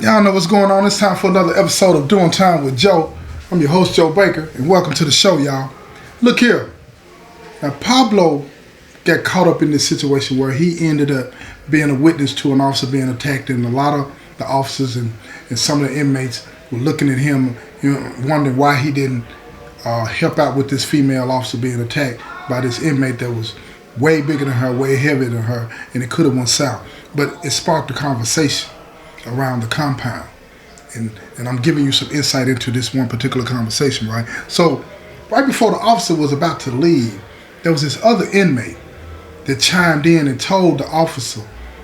Y'all know what's going on. It's time for another episode of Doing Time with Joe. I'm your host, Joe Baker, and welcome to the show, y'all. Look here. Now, Pablo got caught up in this situation where he ended up being a witness to an officer being attacked, and a lot of the officers and some of the inmates were looking at him, wondering why he didn't help out with this female officer being attacked by this inmate that was way bigger than her, way heavier than her, and it could have went south. But it sparked a conversation around the compound. And I'm giving you some insight into this one particular conversation, right? So, right before the officer was about to leave, there was this other inmate that chimed in and told the officer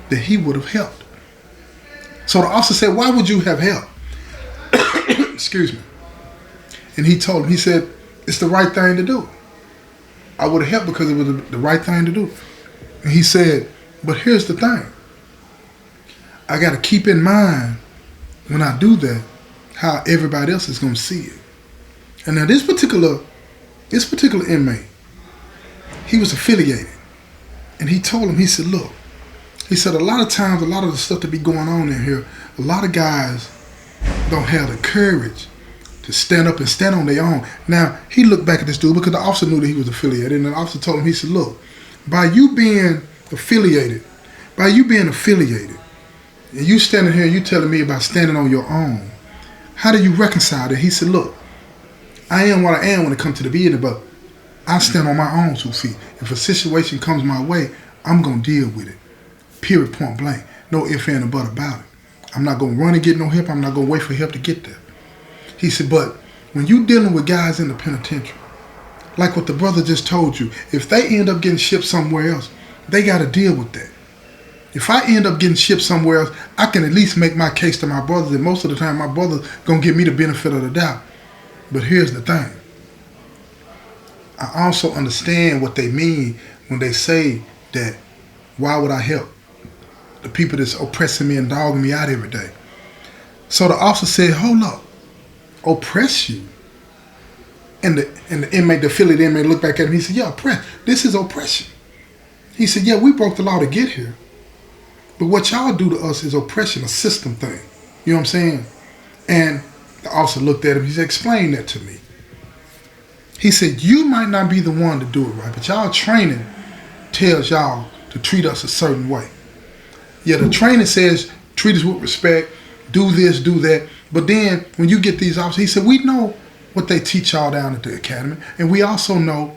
that he would have helped. So the officer said, "Why would you have helped?" Excuse me. And he told him, he said, "It's the right thing to do. I would have helped because it was the right thing to do." And he said, "But here's the thing. I got to keep in mind when I do that how everybody else is going to see it." And now this particular inmate, he was affiliated. And he told him, he said, "Look," he said, "a lot of times, a lot of the stuff that be going on in here, a lot of guys don't have the courage to stand up and stand on their own." Now, he looked back at this dude because the officer knew that he was affiliated. And the officer told him, he said, "Look, by you being affiliated, and you standing here and you telling me about standing on your own, how do you reconcile that?" He said, "Look, I am what I am when it comes to the business, but I stand on my own 2 feet. If a situation comes my way, I'm going to deal with it. Period, point blank. No ifs, ands, or buts about it. I'm not going to run and get no help. I'm not going to wait for help to get there." He said, "But when you dealing with guys in the penitentiary, like what the brother just told you, if they end up getting shipped somewhere else, they got to deal with that. If I end up getting shipped somewhere else, I can at least make my case to my brothers, and most of the time my brother's going to give me the benefit of the doubt. But here's the thing. I also understand what they mean when they say that, why would I help the people that's oppressing me and dogging me out every day?" So the officer said, "Hold up. Oppress you?" And the inmate, the affiliate inmate, looked back at him. He said, "Yeah, oppress. This is oppression." He said, "Yeah, we broke the law to get here. But what y'all do to us is oppression, a system thing." You know what I'm saying? And the officer looked at him. He said, "Explain that to me." He said, "You might not be the one to do it right, but y'all training tells y'all to treat us a certain way. Yeah, the training says treat us with respect, do this, do that. But then when you get these officers," he said, "we know what they teach y'all down at the academy, and we also know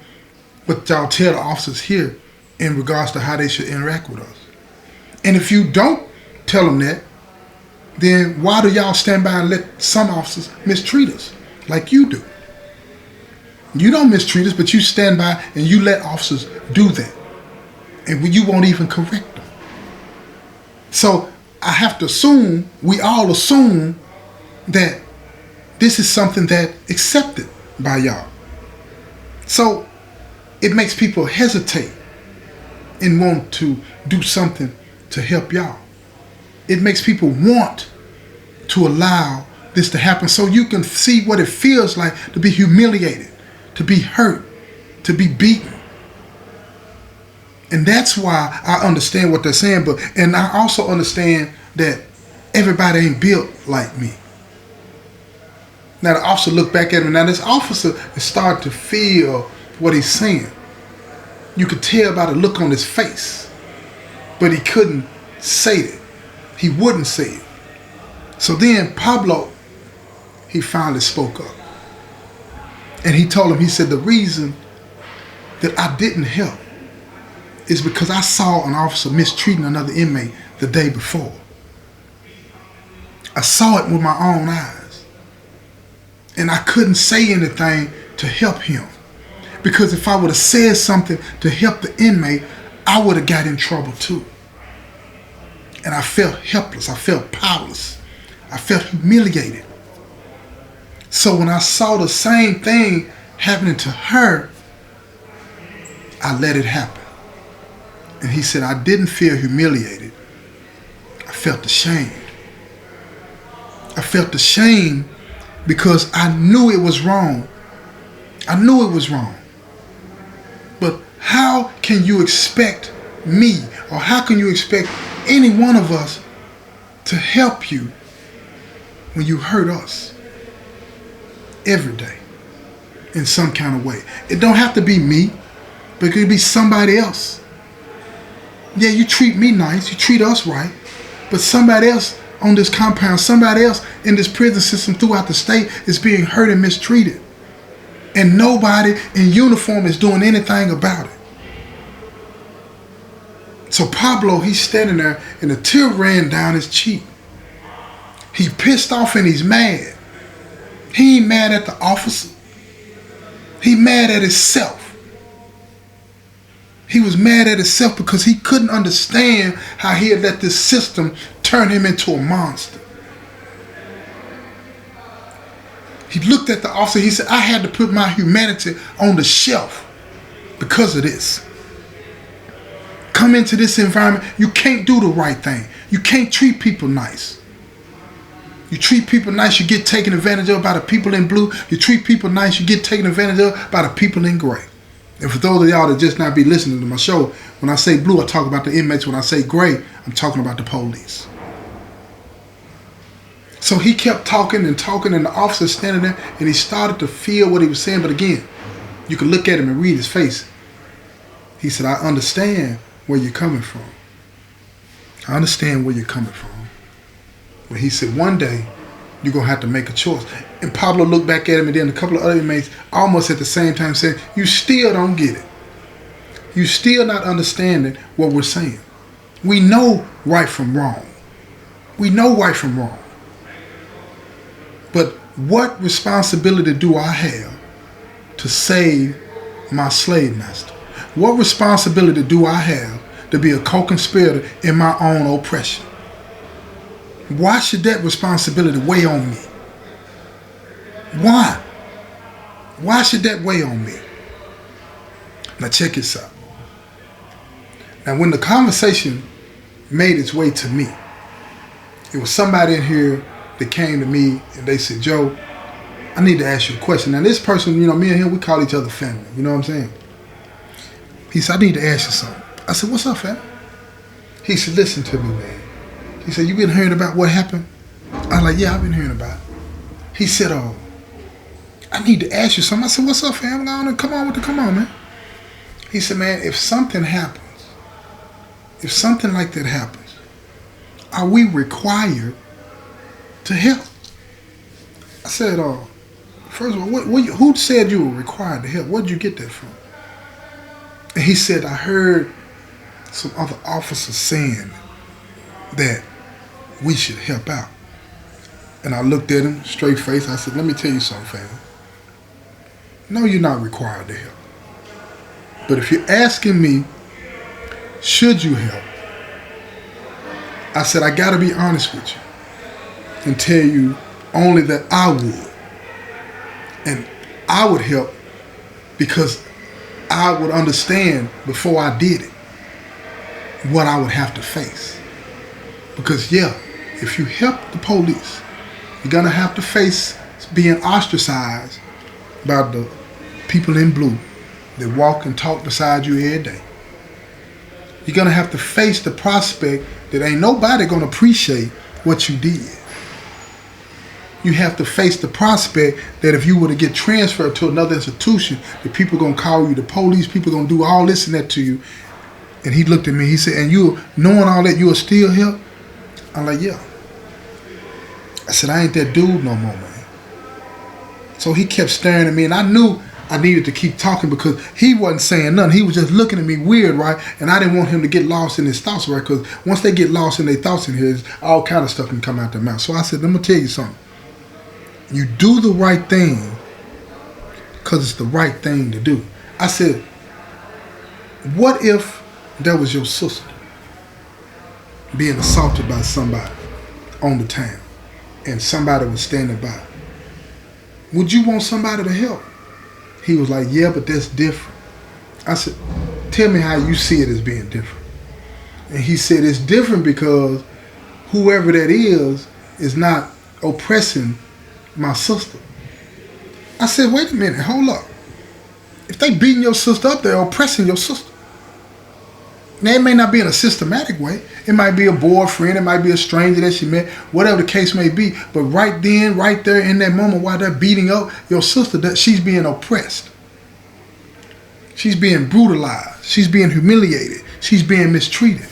what y'all tell the officers here in regards to how they should interact with us. And if you don't tell them that, then why do y'all stand by and let some officers mistreat us like you do? You don't mistreat us, but you stand by and you let officers do that. And you won't even correct them. So I have to assume, we all assume, that this is something that accepted by y'all. So it makes people hesitate and want to do something to help y'all. It makes people want to allow this to happen so you can see what it feels like to be humiliated, to be hurt, to be beaten." And that's why I understand what they're saying, and I also understand that everybody ain't built like me. Now the officer looked back at him. Now this officer is starting to feel what he's saying. You could tell by the look on his face, but he couldn't say it. He wouldn't say it. So then Pablo, he finally spoke up. And he told him, he said, "The reason that I didn't help is because I saw an officer mistreating another inmate the day before. I saw it with my own eyes. And I couldn't say anything to help him. Because if I would have said something to help the inmate, I would have got in trouble too. And I felt helpless. I felt powerless. I felt humiliated. So when I saw the same thing happening to her, I let it happen." And he said, "I didn't feel humiliated. I felt ashamed. I felt ashamed because I knew it was wrong. I knew it was wrong. But how can you expect me, or how can you expect any one of us to help you when you hurt us every day in some kind of way. It don't have to be me, but it could be somebody else. Yeah, you treat me nice, you treat us right, but somebody else on this compound, somebody else in this prison system throughout the state is being hurt and mistreated. And nobody in uniform is doing anything about it. So Pablo, he's standing there and a tear ran down his cheek. He's pissed off and he's mad. He ain't mad at the officer. He mad at himself. He was mad at himself because he couldn't understand how he had let this system turn him into a monster. He looked at the officer. He said, I had to put my humanity on the shelf because of this. Come into this environment, you can't do the right thing. You can't treat people nice. You treat people nice, you get taken advantage of by the people in blue. You treat people nice, you get taken advantage of by the people in gray. And for those of y'all that just not be listening to my show, when I say blue, I talk about the inmates. When I say gray, I'm talking about the police. So he kept talking and talking, and the officer standing there, and he started to feel what he was saying. But again, you can look at him and read his face. He said, I understand where you're coming from. I understand where you're coming from. But he said, one day, you're going to have to make a choice. And Pablo looked back at him, and then a couple of other inmates almost at the same time said, you still don't get it. You still not understanding what we're saying. We know right from wrong. We know right from wrong. But what responsibility do I have to save my slave master? What responsibility do I have to be a co-conspirator in my own oppression? Why should that responsibility weigh on me? Why? Why should that weigh on me? Now check this out. Now when the conversation made its way to me, it was somebody in here that came to me and they said, Joe, I need to ask you a question. Now this person, me and him, we call each other family. You know what I'm saying? He said, I need to ask you something. I said, what's up, fam? He said, listen to me, man. He said, you been hearing about what happened? I was like, yeah, I've been hearing about it. He said, I need to ask you something. I said, what's up, fam? Come on, man. He said, man, if something happens, if something like that happens, are we required to help? I said, first of all, who said you were required to help? Where'd you get that from? And he said, I heard some other officers saying that we should help out. And I looked at him, straight face. I said, let me tell you something, fam. No, you're not required to help. But if you're asking me, should you help? I said, I got to be honest with you and tell you only that I would. And I would help because I would understand before I did it what I would have to face. Because yeah, if you help the police, you're going to have to face being ostracized by the people in blue that walk and talk beside you every day. You're going to have to face the prospect that ain't nobody going to appreciate what you did. You have to face the prospect that if you were to get transferred to another institution, the people going to call you the police, people going to do all this and that to you. And he looked at me, he said, and you, knowing all that, you will still help? I'm like, yeah. I said, I ain't that dude no more, man. So he kept staring at me, and I knew I needed to keep talking because he wasn't saying nothing. He was just looking at me weird, right? And I didn't want him to get lost in his thoughts, right? Because once they get lost in their thoughts in here, all kind of stuff can come out their mouth. So I said, let me tell you something. You do the right thing because it's the right thing to do. I said, what if that was your sister being assaulted by somebody on the town and somebody was standing by? Would you want somebody to help? He was like, yeah, but that's different. I said, tell me how you see it as being different. And he said, it's different because whoever that is not oppressing my sister. I said, wait a minute, hold up. If they beating your sister up, they're oppressing your sister. Now, it may not be in a systematic way. It might be a boyfriend. It might be a stranger that she met. Whatever the case may be. But right then, right there in that moment while they're beating up your sister, that she's being oppressed. She's being brutalized. She's being humiliated. She's being mistreated.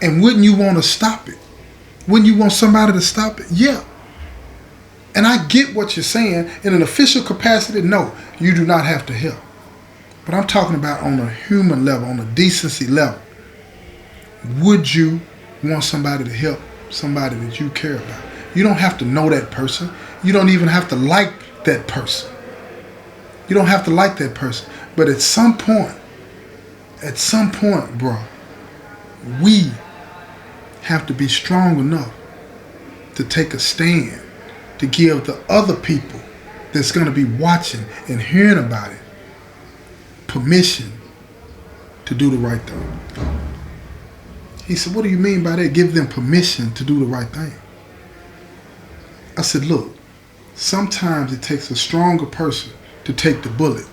And wouldn't you want to stop it? Wouldn't you want somebody to stop it? Yeah. And I get what you're saying. In an official capacity, no, you do not have to help. But I'm talking about on a human level, on a decency level. Would you want somebody to help somebody that you care about? You don't have to know that person. You don't even have to like that person. You don't have to like that person. But at some point, bro, we have to be strong enough to take a stand, to give the other people that's going to be watching and hearing about it permission to do the right thing. He said, what do you mean by that? Give them permission to do the right thing. I said, look, sometimes it takes a stronger person to take the bullet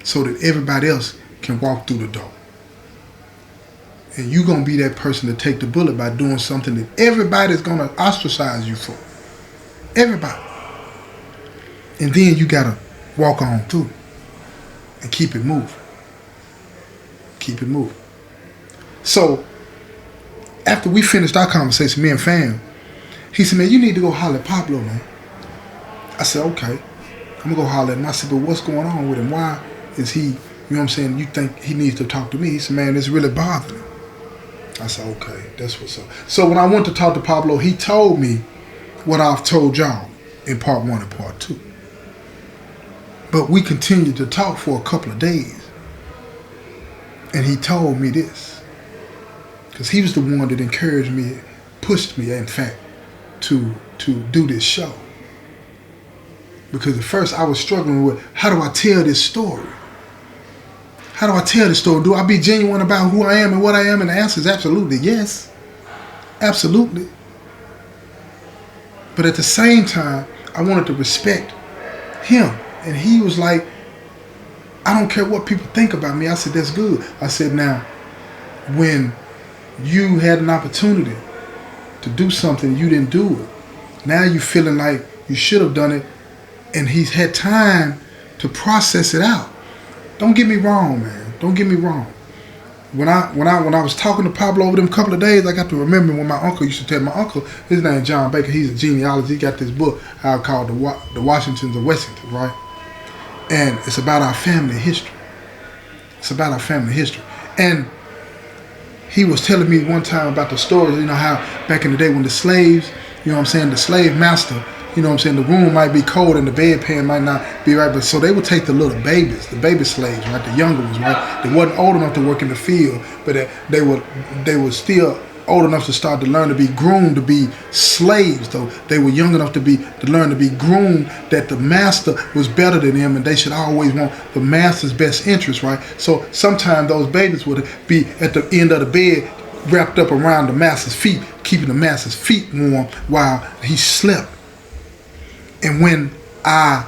so that everybody else can walk through the door. And you're going to be that person to take the bullet by doing something that everybody's going to ostracize you for. Everybody. And then you got to walk on through and keep it moving. Keep it moving. So, after we finished our conversation, me and fam, he said, man, you need to go holler at Pablo, man. I said, okay. I'm going to go holler at him. I said, but what's going on with him? Why is he, you know what I'm saying, you think he needs to talk to me? He said, man, it's really bothering him. I said, okay, that's what's up. So when I went to talk to Pablo, he told me what I've told y'all in part 1 and part 2. But we continued to talk for a couple of days. And he told me this. Because he was the one that encouraged me, pushed me, in fact, to do this show. Because at first I was struggling with, how do I tell this story? How do I tell this story? Do I be genuine about who I am and what I am? And the answer is absolutely yes. Absolutely. But at the same time, I wanted to respect him. And he was like, I don't care what people think about me. I said, that's good. I said, now, when you had an opportunity to do something, you didn't do it. Now you're feeling like you should have done it, and he's had time to process it out. Don't get me wrong, man. Don't get me wrong. When I was talking to Pablo over them couple of days, I got to remember when my uncle used to tell my uncle, his name is John Baker, he's a genealogist. He got this book called The Washingtons of Wessington, right? And it's about our family history. It's about our family history. And he was telling me one time about the stories, you know, how back in the day when the slaves, you know what I'm saying, the slave master, you know what I'm saying, the room might be cold and the bedpan might not be right, but so they would take the little babies, the baby slaves, right, the younger ones, right, they wasn't old enough to work in the field, but they were still old enough to start to learn to be groomed to be slaves, though they were young enough to learn to be groomed, that the master was better than them and they should always want the master's best interest, right? So sometimes those babies would be at the end of the bed wrapped up around the master's feet, keeping the master's feet warm while he slept. And when I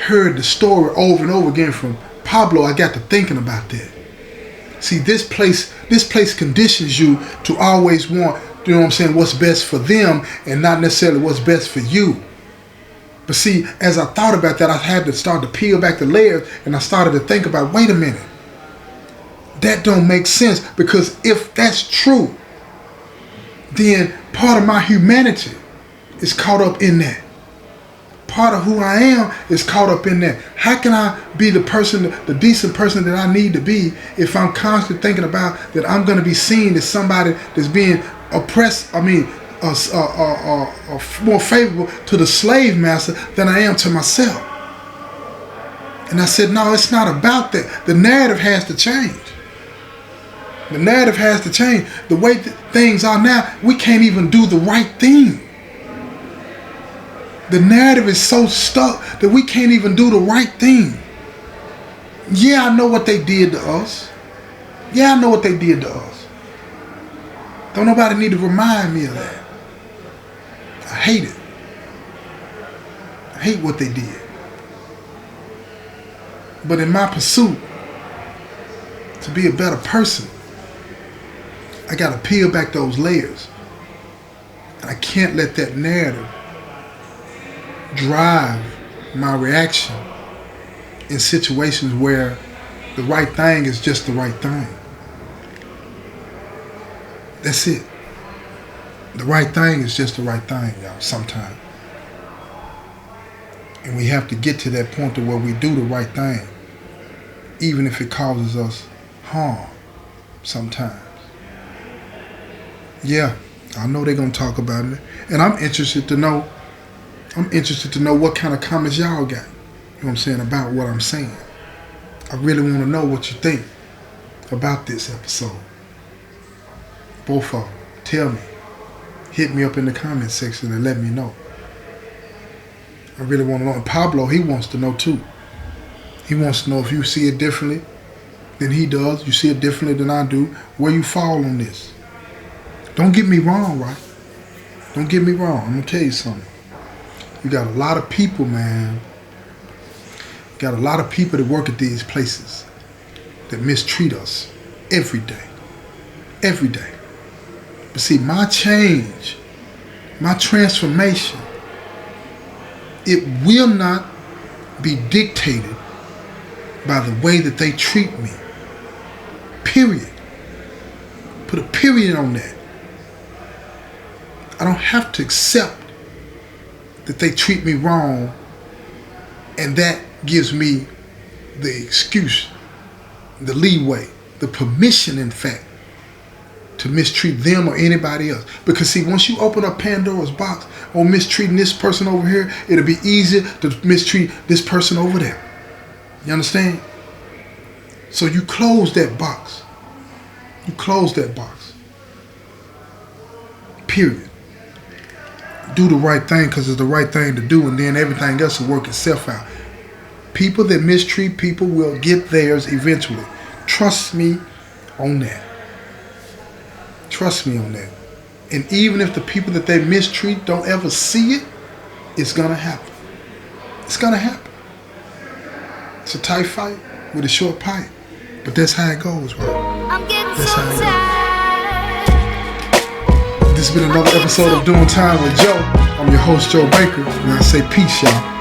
heard the story over and over again from Pablo, I got to thinking about that. See, this place conditions you to always want, you know what I'm saying, what's best for them and not necessarily what's best for you. But see, as I thought about that, I had to start to peel back the layers and I started to think about, wait a minute, that don't make sense, because if that's true, then part of my humanity is caught up in that. Part of who I am is caught up in that. How can I be the person, the decent person that I need to be, if I'm constantly thinking about that I'm going to be seen as somebody that's being oppressed, more favorable to the slave master than I am to myself? And I said, no, it's not about that. The narrative has to change. The narrative has to change. The way things are now, we can't even do the right thing. The narrative is so stuck that we can't even do the right thing. Yeah, I know what they did to us. Yeah, I know what they did to us. Don't nobody need to remind me of that. I hate it. I hate what they did. But in my pursuit to be a better person, I got to peel back those layers. And I can't let that narrative drive my reaction in situations where the right thing is just the right thing. That's it. The right thing is just the right thing, y'all, sometimes. And we have to get to that point to where we do the right thing, even if it causes us harm sometimes. Yeah, I know they're going to talk about me. And I'm interested to know what kind of comments y'all got. You know what I'm saying, about what I'm saying. I really want to know what you think about this episode. Both of them. Tell me. Hit me up in the comment section and let me know. I really want to know. And Pablo, he wants to know too. He wants to know if you see it differently than he does. You see it differently than I do. Where you fall on this. Don't get me wrong, right? Don't get me wrong. I'm going to tell you something. You got a lot of people, man. You got a lot of people that work at these places that mistreat us every day. Every day. But see, my change, my transformation, it will not be dictated by the way that they treat me. Period. Put a period on that. I don't have to accept that they treat me wrong, and that gives me the excuse, the leeway, the permission, in fact, to mistreat them or anybody else. Because see, once you open up Pandora's box on mistreating this person over here, it'll be easier to mistreat this person over there. You understand? So you close that box. You close that box. Period. Do the right thing because it's the right thing to do, and then everything else will work itself out. People that mistreat people will get theirs eventually. Trust me on that. Trust me on that. And even if the people that they mistreat don't ever see it, it's going to happen. It's going to happen. It's a tight fight with a short pipe. But that's how it goes, right? I'm getting That's so how it tired. goes. This has been another episode of Doing Time with Joe. I'm your host, Joe Baker, and I say peace, y'all.